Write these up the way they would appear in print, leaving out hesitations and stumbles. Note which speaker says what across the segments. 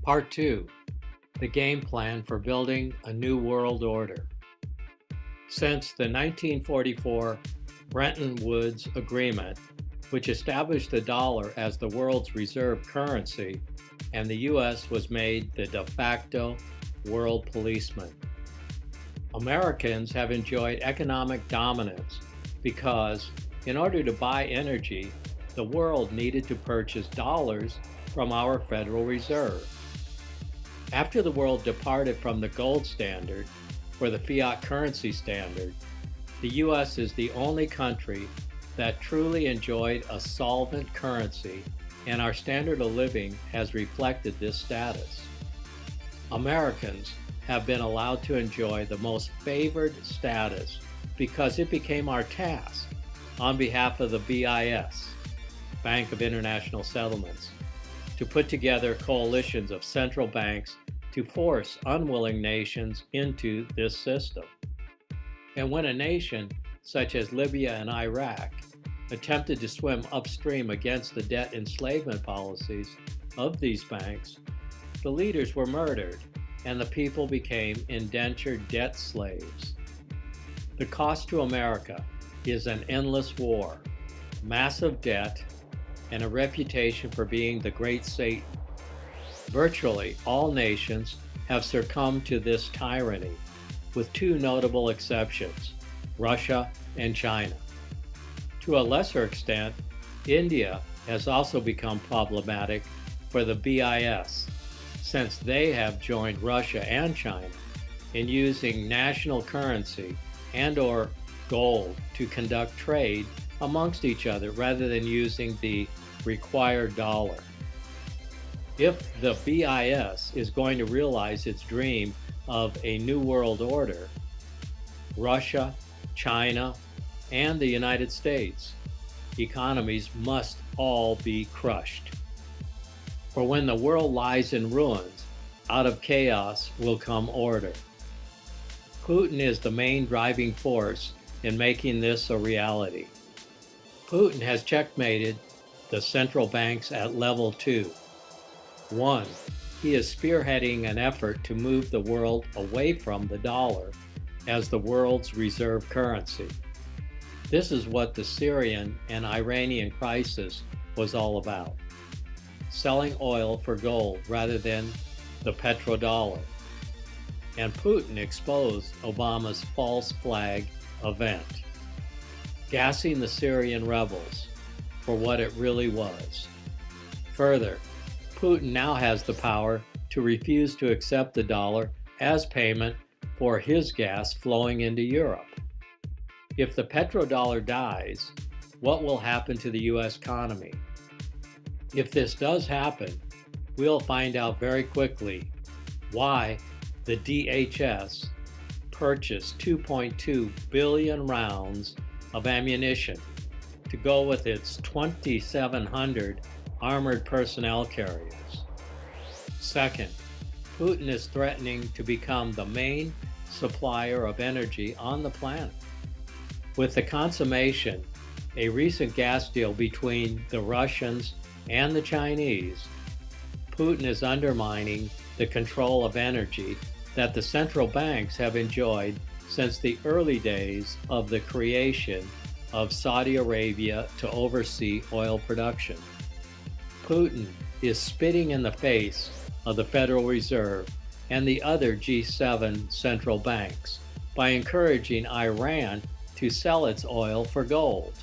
Speaker 1: Part 2. The Game Plan for Building a New World Order. Since the 1944 Bretton Woods Agreement, which established the dollar as the world's reserve currency, and the U.S. was made the de facto world policeman, Americans have enjoyed economic dominance because, in order to buy energy, the world needed to purchase dollars from our Federal Reserve. After the world departed from the gold standard for the fiat currency standard, the U.S. is the only country that truly enjoyed a solvent currency, and our standard of living has reflected this status. Americans have been allowed to enjoy the most favored status because it became our task, on behalf of the BIS, Bank of International Settlements, to put together coalitions of central banks to force unwilling nations into this system. And when a nation, such as Libya and Iraq, attempted to swim upstream against the debt enslavement policies of these banks, the leaders were murdered and the people became indentured debt slaves. The cost to America is an endless war, massive debt, and a reputation for being the great Satan. Virtually all nations have succumbed to this tyranny, with two notable exceptions, Russia and China. To a lesser extent, India has also become problematic for the BIS, since they have joined Russia and China in using national currency and/or gold to conduct trade amongst each other rather than using the required dollar. If the BIS is going to realize its dream of a new world order, Russia, China, and the United States economies must all be crushed. For when the world lies in ruins, out of chaos will come order. Putin is the main driving force in making this a reality. Putin has checkmated the central banks at level 2. 1. He is spearheading an effort to move the world away from the dollar as the world's reserve currency. This is what the Syrian and Iranian crisis was all about. Selling oil for gold rather than the petrodollar. And Putin exposed Obama's false flag event, gassing the Syrian rebels for what it really was. Further, Putin now has the power to refuse to accept the dollar as payment for his gas flowing into Europe. If the petrodollar dies, what will happen to the U.S. economy? If this does happen, we'll find out very quickly why the DHS purchased 2.2 billion rounds of ammunition to go with its 2,700 armored personnel carriers. Second, Putin is threatening to become the main supplier of energy on the planet. With the consummation, a recent gas deal between the Russians and the Chinese, Putin is undermining the control of energy that the central banks have enjoyed since the early days of the creation of Saudi Arabia to oversee oil production. Putin is spitting in the face of the Federal Reserve and the other G7 central banks by encouraging Iran to sell its oil for gold.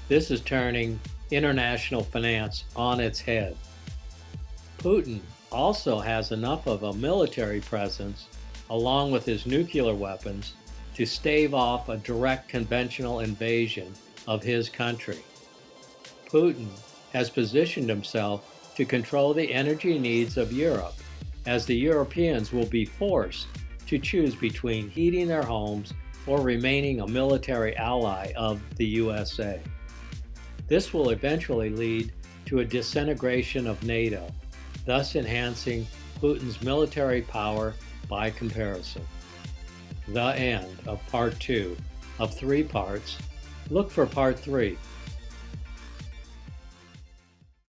Speaker 1: This is turning international finance on its head. Putin also has enough of a military presence, along with his nuclear weapons, to stave off a direct conventional invasion of his country. Putin has positioned himself to control the energy needs of Europe, as the Europeans will be forced to choose between heating their homes or remaining a military ally of the USA. This will eventually lead to a disintegration of NATO, thus enhancing Putin's military power by comparison. The end of part 2 of 3 parts. Look for part 3.